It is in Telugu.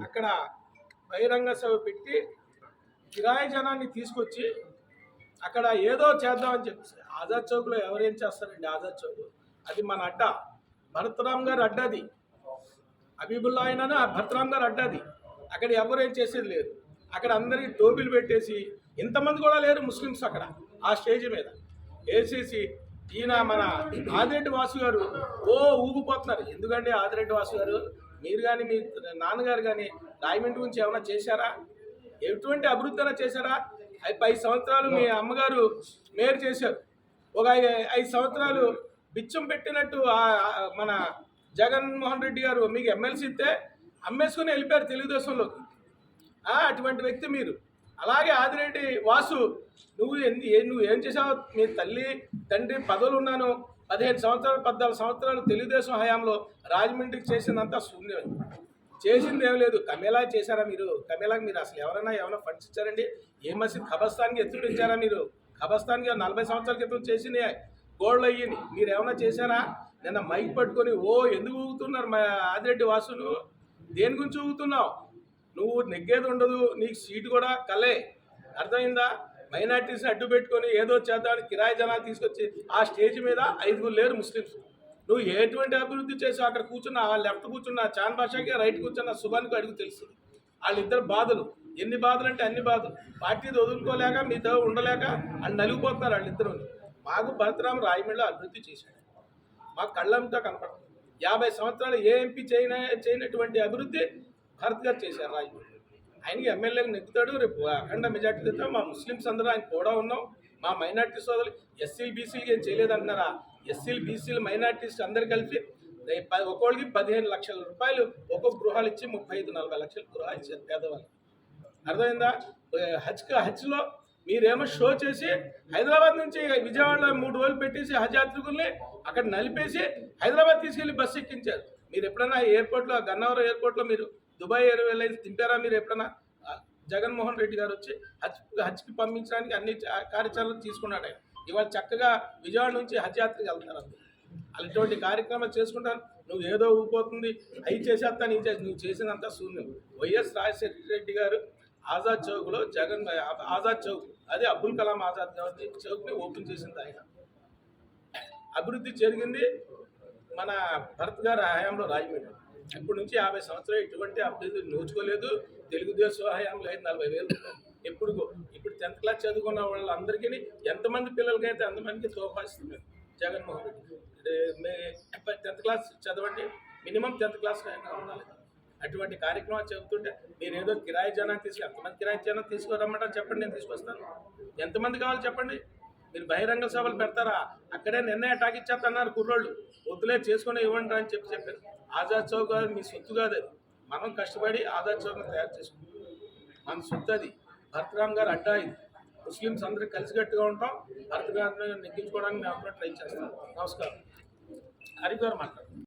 అక్కడ బహిరంగ సభ పెట్టి కిరాయి జనాన్ని తీసుకొచ్చి అక్కడ ఏదో చేద్దామని చెప్పి ఆజాద్ చౌక్లో ఎవరేం చేస్తారండి? ఆజాద్ చౌక్ అది మన అడ్డ, భరత్రామ్ గారు అడ్డది, హబీబుల్లా అయినా భరత్రామ్ గారు అడ్డది. అక్కడ ఎవరేం చేసేది లేదు. అక్కడ అందరికీ టోపీలు పెట్టేసి, ఇంతమంది కూడా లేరు ముస్లిమ్స్ అక్కడ ఆ స్టేజ్ మీద వేసేసి, ఈయన మన ఆదిరెడ్డి వాసు గారు ఊగిపోతున్నారు. ఎందుకంటే ఆదిరెడ్డి వాసు గారు, మీరు కానీ మీ నాన్నగారు కానీ రాయమండ్రి గురించి ఏమైనా చేశారా? ఎటువంటి అభివృద్ధి అయినా చేశారా? 5 సంవత్సరాలు మీ అమ్మగారు మేయర్ చేశారు. ఒక 5 సంవత్సరాలు బిచ్చం పెట్టినట్టు మన జగన్మోహన్ రెడ్డి గారు మీకు ఎమ్మెల్సీ ఇస్తే అమ్మేసుకుని వెళ్ళిపోయారు తెలుగుదేశంలోకి. అటువంటి వ్యక్తి మీరు. అలాగే ఆదిరెడ్డి వాసు, నువ్వు ఏం చేసావు? మీ తల్లి తండ్రి పదవులు ఉన్నాను 15 సంవత్సరాలు 14 సంవత్సరాలు తెలుగుదేశం హయాంలో రాజమండ్రికి చేసిందంతా శూన్యం. చేసింది ఏం లేదు. కమేలా చేశారా మీరు? కమేలాకి మీరు అసలు ఏమైనా ఫండ్స్ ఇచ్చారండి? ఏ మసీద్ ఖబర్స్థాన్కి ఎత్తుడు ఇచ్చారా మీరు? ఖబర్స్థాన్కి 40 సంవత్సరాల క్రితం చేసింది గోల్డ్ అయ్యింది. మీరు ఏమైనా చేశారా? నిన్న మైక్ పట్టుకొని ఎందుకు ఊగుతున్నారు మా ఆదిరెడ్డి వాసులు? దేని గురించి ఊగుతున్నావు? నువ్వు నెగ్గేది ఉండదు, నీకు సీటు కూడా కలే. అర్థమైందా? మైనార్టీస్ని అడ్డు పెట్టుకొని ఏదో చేద్దామని కిరాయి జనాలు తీసుకొచ్చి ఆ స్టేజ్ మీద 5 లేరు ముస్లిమ్స్. నువ్వు ఎటువంటి అభివృద్ధి చేసావు? అక్కడ కూర్చున్న లెఫ్ట్ కూర్చున్న చాన్ బాషాకి, రైట్ కూర్చున్న సుభాన్కి అడుగు తెలుస్తుంది. వాళ్ళిద్దరు బాధలు, ఎన్ని బాధలు అంటే అన్ని బాధలు. పార్టీని వదులుకోలేక మీతో ఉండలేక అని నలిగిపోతున్నారు వాళ్ళిద్దరు. మాకు భరతరామ్ రాయమండ్రిలో అభివృద్ధి చేశాడు, మాకు కళ్ళంతా కనపడుతుంది. 50 సంవత్సరాలు ఏ ఎంపీ చేయనటువంటి అభివృద్ధి భరత్ గారు చేశారు రాయమండ్రి. ఆయనకి ఎమ్మెల్యేగా నెగ్గుతాడు. రేపు అఖండ మెజార్టీ తెస్తాం. మా ముస్లిమ్స్ అందరూ ఆయన కూడా ఉన్నాం. మా మైనార్టీ సోదరులు ఎస్సీలు బీసీలకి ఏం చేయలేదంటున్నారా? ఎస్సీలు బీసీలు మైనార్టీస్ అందరు కలిపి ఒక్కోళ్ళకి 15 లక్షల రూపాయలు ఒక్కొక్క గృహాలు ఇచ్చి 35-40 లక్షల గృహాలు ఇచ్చారు పేదవాళ్ళు. అర్థమైందా? హజ్లో మీరేమో షో చేసి హైదరాబాద్ నుంచి విజయవాడలో 3 రోజులు పెట్టేసి హజ్ యాత్రికుల్ని అక్కడ నలిపేసి హైదరాబాద్ తీసుకెళ్లి బస్సు ఎక్కించారు. మీరు ఎప్పుడైనా ఎయిర్పోర్ట్లో, గన్నవరం ఎయిర్పోర్ట్లో మీరు దుబాయ్ ఎయిర్లైన్స్ తింటారా? మీరు ఎప్పుడైనా? జగన్మోహన్ రెడ్డి గారు వచ్చి హజ్కి పంపించడానికి అన్ని కార్యాచరణలు తీసుకున్నాడు. ఇవాళ చక్కగా విజయవాడ నుంచి హజ్ యాత్రకి వెళ్తున్నారు. అటువంటి కార్యక్రమాలు చేసుకుంటాను. నువ్వు ఏదో ఊగిపోతుంది, అవి చేసేస్తాను, నువ్వు చేసినంత శూన్యం. వైఎస్ రాజశేఖర రెడ్డి గారు ఆజాద్ చౌక్లో ఆజాద్ చౌక్, అదే అబ్దుల్ కలాం ఆజాద్ చౌక్ని ఓపెన్ చేసింది ఆయన. అభివృద్ధి జరిగింది మన భరత్ గారి హయాంలో రాజమండ్రి. ఇప్పటి నుంచి 50 సంవత్సరాలు ఎటువంటి అభివృద్ధి నోచుకోలేదు. తెలుగుదేశం హయాంలో 40,000 ఇప్పుడు 10th క్లాస్ చదువుకున్న వాళ్ళందరికీ ఎంతమంది పిల్లలకైతే అంతమందికి తోపాయిస్తున్నారు జగన్మోహన్ రెడ్డి. 10th క్లాస్ చదవండి, మినిమం 10th క్లాస్ ఉండాలి. అటువంటి కార్యక్రమాలు చెబుతుంటే మీరు ఏదో కిరాయి జనాన్ని ఎంతమంది కిరాయి జనం తీసుకురమ్మంటారు చెప్పండి, నేను తీసుకొస్తాను. ఎంతమంది కావాలి చెప్పండి? మీరు బహిరంగ సభలు పెడతారా? అక్కడే నిర్ణయం అటాక్ ఇచ్చేస్తున్నారు కుర్రోళ్ళు. వద్దులే చేసుకుని ఇవ్వండి అని చెప్పారు. ఆజాద్ చౌక్ మీ సొత్తు కాదు, అది మనం కష్టపడి ఆజాద్ చౌక్ని తయారు చేసుకుంటాం. మన సొత్తు అది. భరతరామ్ గారు అడ్డా ఇది. ముస్లిమ్స్ అందరూ కలిసికట్టుగా ఉంటాం. భరత్ గారిని నెగ్గించుకోవడానికి మేము ట్రై చేస్తాం. నమస్కారం. హరి గారు మాట్లాడు.